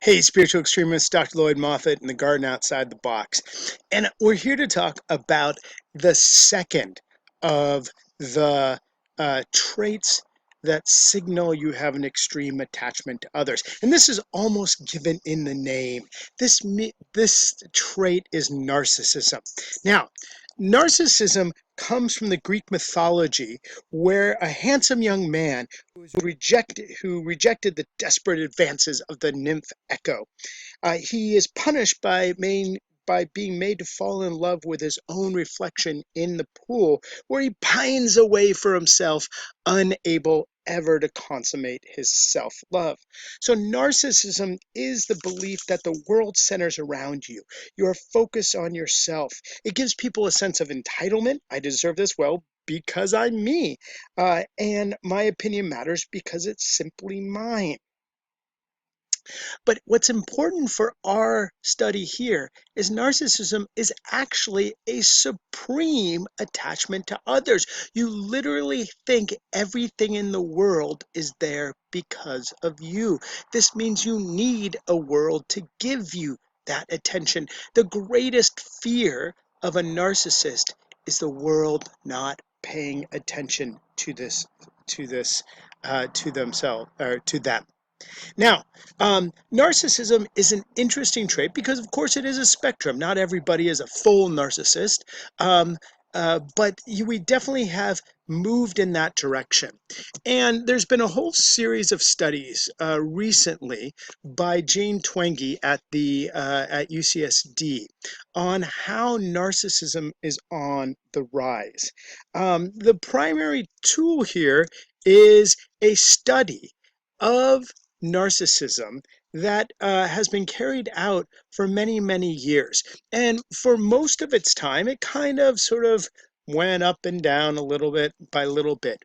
Hey, spiritual extremist, Dr. Lloyd-Moffett in the garden outside the box. And we're here to talk about the second of the traits that signal you have an extreme attachment to others. And this is almost given in the name. This trait is narcissism. Now, narcissism comes from the Greek mythology, where a handsome young man who rejected the desperate advances of the nymph Echo. He is punished by being made to fall in love with his own reflection in the pool, where he pines away for himself, unable ever to consummate his self-love. So narcissism is the belief that the world centers around you. You are focused on yourself. It gives people a sense of entitlement. I deserve this, well, because I'm me. And my opinion matters because it's simply mine. But what's important for our study here is narcissism is actually a supreme attachment to others. You literally think everything in the world is there because of you. This means you need a world to give you that attention. The greatest fear of a narcissist is the world not paying attention to themselves or to them. Now, narcissism is an interesting trait because, of course, it is a spectrum. Not everybody is a full narcissist, but we definitely have moved in that direction. And there's been a whole series of studies recently by Jane Twenge at UCSD on how narcissism is on the rise. The primary tool here is a study of narcissism that has been carried out for many, many years. And for most of its time, it kind of sort of went up and down a little bit by little bit.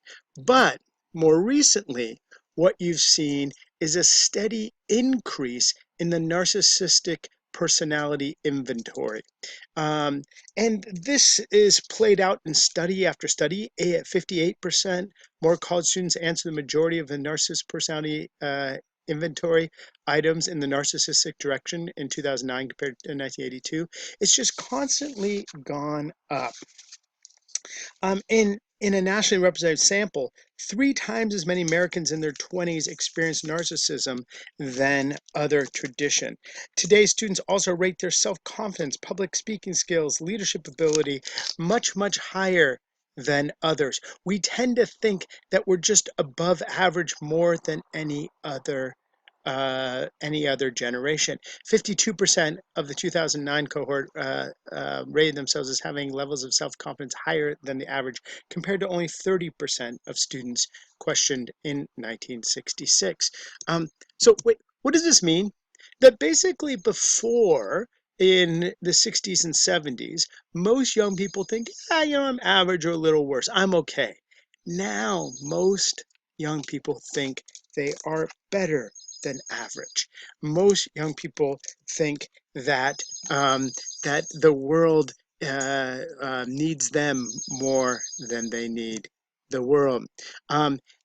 But more recently, what you've seen is a steady increase in the narcissistic personality inventory. And this is played out in study after study. 58% more college students answer the majority of the narcissist personality inventory items in the narcissistic direction in 2009 compared to 1982. It's just constantly gone up. In a nationally representative sample, 3 times as many Americans in their 20s experience narcissism than other tradition. Today's students also rate their self-confidence, public speaking skills, leadership ability much, much higher than others. We tend to think that we're just above average more than any other generation. 52% of the 2009 cohort rated themselves as having levels of self-confidence higher than the average, compared to only 30% of students questioned in 1966. So wait, what does this mean? That basically before, in the 60s and 70s, most young people think, I'm average or a little worse. I'm okay. Now, most young people think they are better than average. Most young people think that that the world needs them more than they need the world.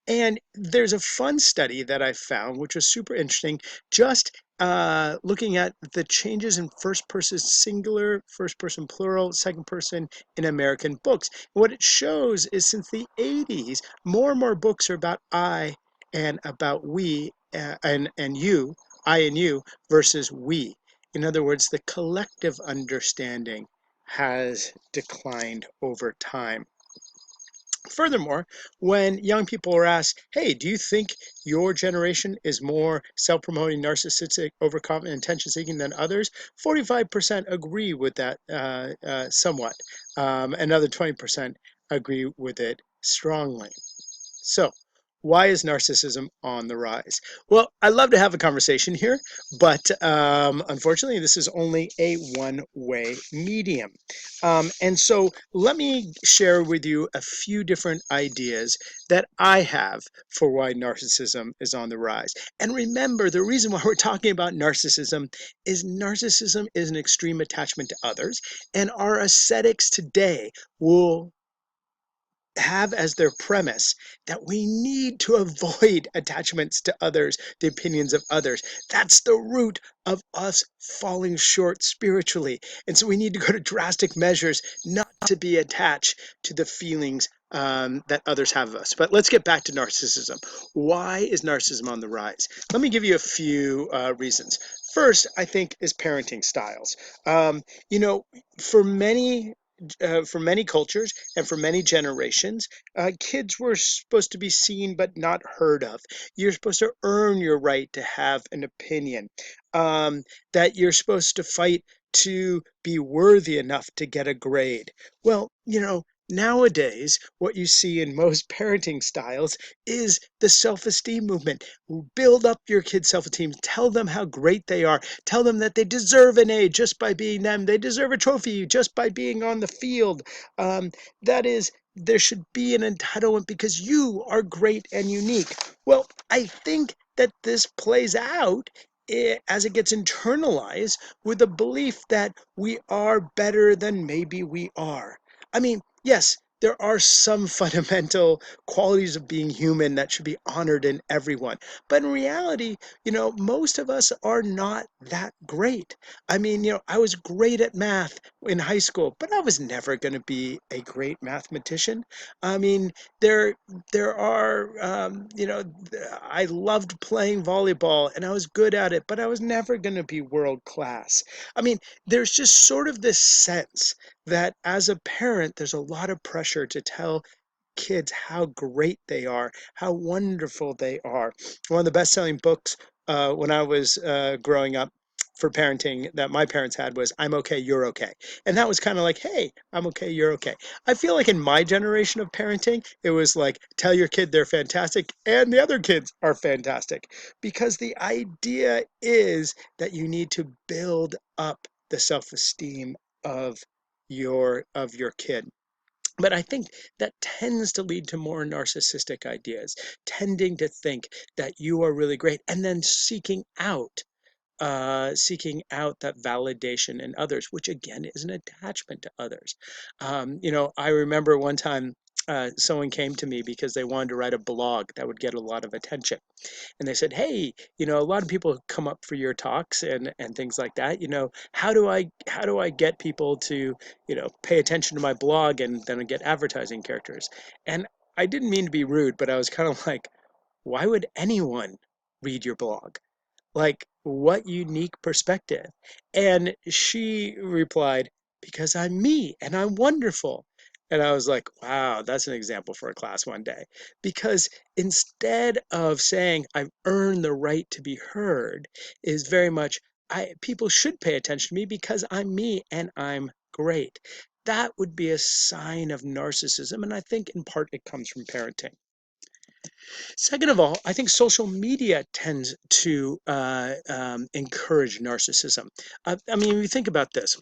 And there's a fun study that I found, which was super interesting, just looking at the changes in first person singular, first person plural, second person in American books. And what it shows is since the 80s, more and more books are about I and about we and you, I and you, versus we. In other words, the collective understanding has declined over time. Furthermore, when young people are asked, hey, do you think your generation is more self-promoting, narcissistic, overconfident, attention-seeking than others? 45% agree with that somewhat. Another 20% agree with it strongly. So, why is narcissism on the rise? Well, I'd love to have a conversation here, but unfortunately, this is only a one-way medium. And so let me share with you a few different ideas that I have for why narcissism is on the rise. And remember, the reason why we're talking about narcissism is an extreme attachment to others, and our ascetics today will have as their premise that we need to avoid attachments to others, the opinions of others. That's the root of us falling short spiritually. And so we need to go to drastic measures not to be attached to the feelings that others have of us. But let's get back to narcissism. Why is narcissism on the rise? Let me give you a few reasons. First, I think, is parenting styles. Um, you know, for many cultures and for many generations, kids were supposed to be seen but not heard of. You're supposed to earn your right to have an opinion, that you're supposed to fight to be worthy enough to get a grade. Well, nowadays, what you see in most parenting styles is the self-esteem movement. Build up your kids' self-esteem. Tell them how great they are. Tell them that they deserve an A just by being them. They deserve a trophy just by being on the field. That is, there should be an entitlement because you are great and unique. Well, I think that this plays out as it gets internalized with the belief that we are better than maybe we are. I mean, yes, there are some fundamental qualities of being human that should be honored in everyone. But in reality, most of us are not that great. I mean, I was great at math in high school, but I was never going to be a great mathematician. I mean, there there are, I loved playing volleyball and I was good at it, but I was never going to be world class. I mean, there's just sort of this sense that as a parent, there's a lot of pressure to tell kids how great they are, how wonderful they are. One of the best-selling books when I was growing up for parenting that my parents had was "I'm okay, you're okay," and that was kind of like, "Hey, I'm okay, you're okay." I feel like in my generation of parenting, it was like, "Tell your kid they're fantastic, and the other kids are fantastic," because the idea is that you need to build up the self-esteem of your kid. But I think that tends to lead to more narcissistic ideas, tending to think that you are really great and then seeking out that validation in others, which again is an attachment to others. I remember one time someone came to me because they wanted to write a blog that would get a lot of attention, and they said, "Hey, a lot of people come up for your talks and things like that. How do I get people to pay attention to my blog and then get advertising characters?" And I didn't mean to be rude, but I was kind of like, why would anyone read your blog? Like, what unique perspective? And she replied, because I'm me and I'm wonderful. And I was like, wow, that's an example for a class one day. Because instead of saying I've earned the right to be heard, is very much people should pay attention to me because I'm me and I'm great. That would be a sign of narcissism. And I think in part it comes from parenting. Second of all, I think social media tends to encourage narcissism. I mean, if you think about this,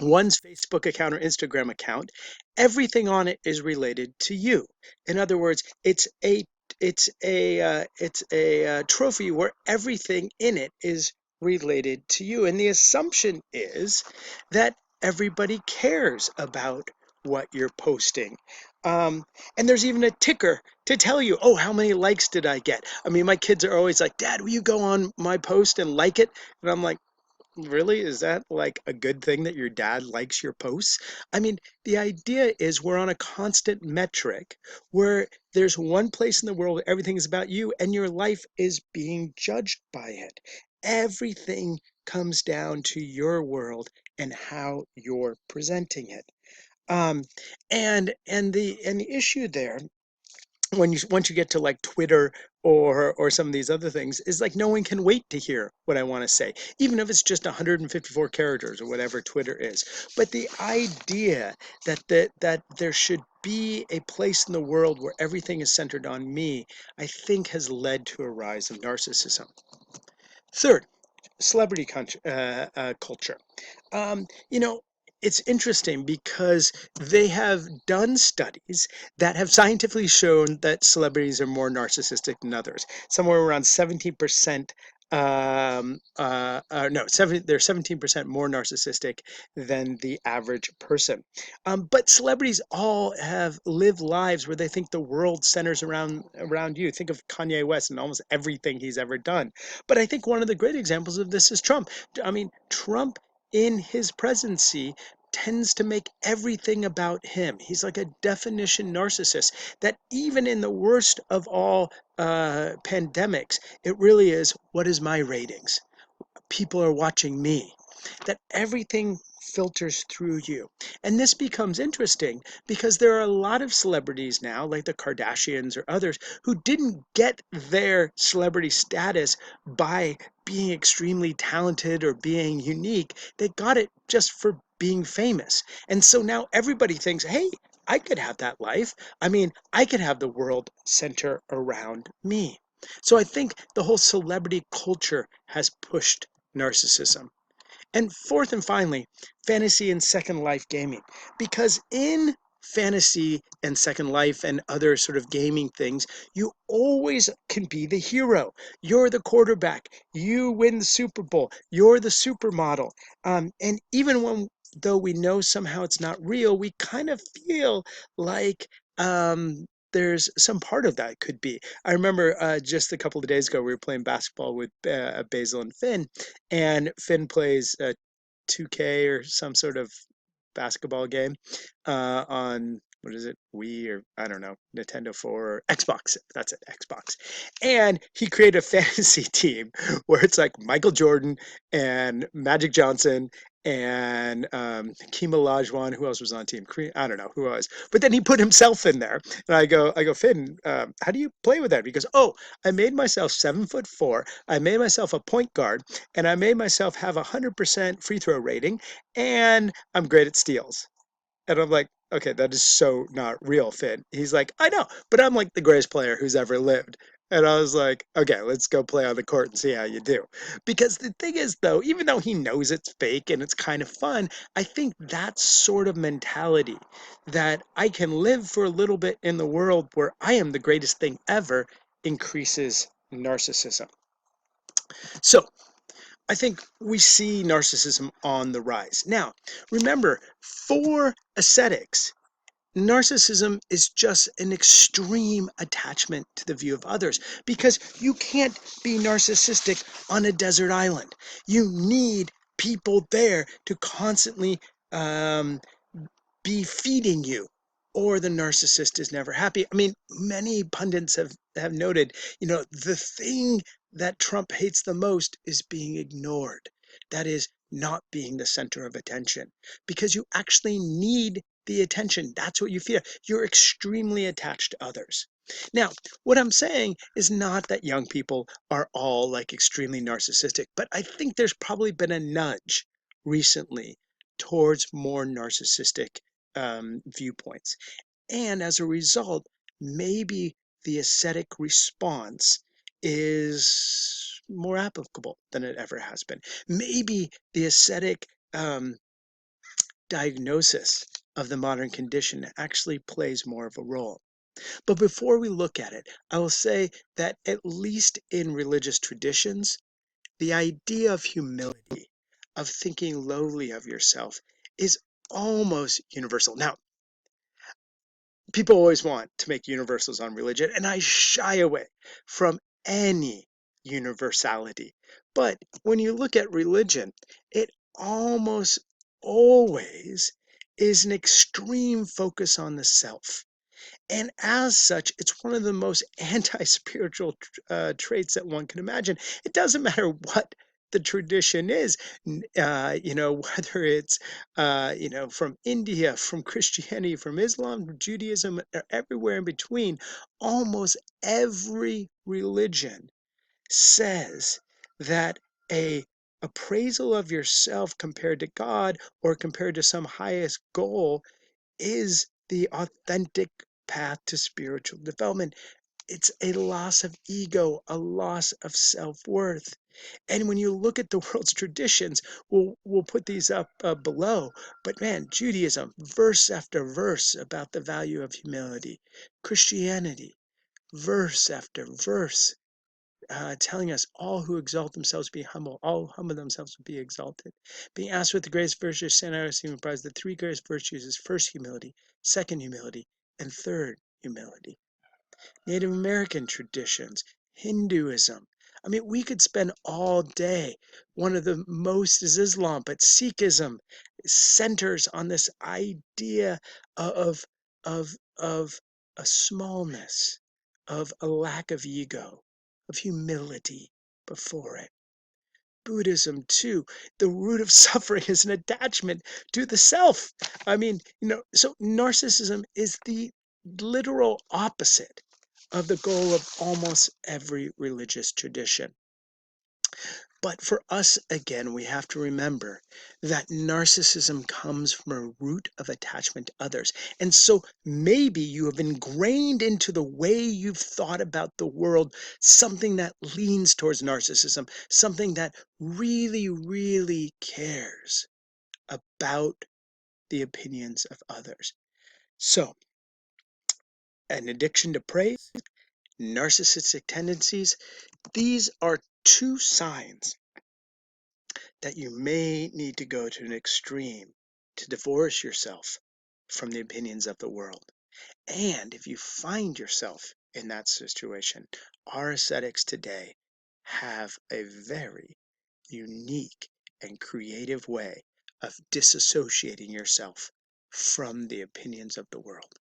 one's Facebook account or Instagram account, everything on it is related to you. In other words, it's a trophy where everything in it is related to you, and the assumption is that everybody cares about what you're posting. And there's even a ticker to tell you, oh, how many likes did I get? I mean, my kids are always like, Dad, will you go on my post and like it? And I'm like, really? Is that like a good thing that your dad likes your posts? I mean, the idea is we're on a constant metric where there's one place in the world where everything is about you and your life is being judged by it. Everything comes down to your world and how you're presenting it. Um, and the issue there when you once you get to like Twitter or some of these other things is like no one can wait to hear what I want to say, even if it's just 154 characters or whatever Twitter is. But the idea that there should be a place in the world where everything is centered on me, I think has led to a rise of narcissism. Third, celebrity culture. Um, you know, it's interesting because they have done studies that have scientifically shown that celebrities are more narcissistic than others. Somewhere around 17% no, they're 17% more narcissistic than the average person. But celebrities all have lived lives where they think the world centers around you. Think of Kanye West and almost everything he's ever done. But I think one of the great examples of this is Trump. I mean, Trump in his presidency tends to make everything about him. He's like a definition narcissist that even in the worst of all pandemics, it really is, what is my ratings? People are watching me, that everything filters through you. And this becomes interesting because there are a lot of celebrities now, like the Kardashians or others, who didn't get their celebrity status by being extremely talented or being unique. They got it just for being famous. And so now everybody thinks, hey, I could have that life. I mean, I could have the world center around me. So I think the whole celebrity culture has pushed narcissism. And fourth and finally, fantasy and Second Life gaming. Because in fantasy and Second Life and other sort of gaming things, you always can be the hero. You're the quarterback. You win the Super Bowl. You're the supermodel. And even when though we know somehow it's not real, we kind of feel like there's some part of that could be. I remember just a couple of days ago, we were playing basketball with Basil and Finn plays 2K or some sort of basketball game on, what is it, Wii, or I don't know, Nintendo 4 or Xbox. That's it, Xbox. And he created a fantasy team where it's like Michael Jordan and Magic Johnson and Hakeem Olajuwon. Who else was on team? I don't know who was. But then he put himself in there, and I go, Finn, how do you play with that? Because I made myself 7'4". I made myself a point guard, and I made myself have 100% free throw rating, and I'm great at steals. And I'm like, okay, that is so not real, Finn. He's like, I know, but I'm like the greatest player who's ever lived. And I was like, okay, let's go play on the court and see how you do. Because the thing is, though, even though he knows it's fake and it's kind of fun, I think that sort of mentality that I can live for a little bit in the world where I am the greatest thing ever increases narcissism. So I think we see narcissism on the rise. Now, remember, for ascetics, narcissism is just an extreme attachment to the view of others because you can't be narcissistic on a desert island. You need people there to constantly um, be feeding you, or the narcissist is never happy. I mean, many pundits have noted, the thing that Trump hates the most is being ignored. That is, not being the center of attention, because you actually need the attention. That's what you feel. You're extremely attached to others. Now, what I'm saying is not that young people are all like extremely narcissistic, but I think there's probably been a nudge recently towards more narcissistic viewpoints. And as a result, maybe the ascetic response is more applicable than it ever has been. Maybe the ascetic diagnosis of the modern condition actually plays more of a role. But before we look at it, I will say that at least in religious traditions, the idea of humility, of thinking lowly of yourself, is almost universal. Now, people always want to make universals on religion, and I shy away from any universality. But when you look at religion, it almost always is an extreme focus on the self. And as such, it's one of the most anti-spiritual traits that one can imagine. It doesn't matter what the tradition is, whether it's, from India, from Christianity, from Islam, from Judaism, or everywhere in between. Almost every religion says that a appraisal of yourself compared to God or compared to some highest goal is the authentic path to spiritual development. It's a loss of ego, a loss of self-worth. And when you look at the world's traditions, we'll put these up below. But man, Judaism, verse after verse about the value of humility. Christianity, verse after verse telling us all who exalt themselves be humble, all who humble themselves will be exalted. Being asked what the greatest virtue is, St. Augustine replies, the three greatest virtues is first humility, second humility, and third humility. Native American traditions, Hinduism. I mean, we could spend all day. One of the most is Islam, but Sikhism centers on this idea of of a smallness, of a lack of ego, of humility before it. Buddhism too, the root of suffering is an attachment to the self. I mean, so narcissism is the literal opposite of the goal of almost every religious tradition. But for us, again, we have to remember that narcissism comes from a root of attachment to others. And so maybe you have ingrained into the way you've thought about the world something that leans towards narcissism, something that really, really cares about the opinions of others. So, an addiction to praise, narcissistic tendencies, these are two signs that you may need to go to an extreme to divorce yourself from the opinions of the world. And if you find yourself in that situation, our ascetics today have a very unique and creative way of disassociating yourself from the opinions of the world.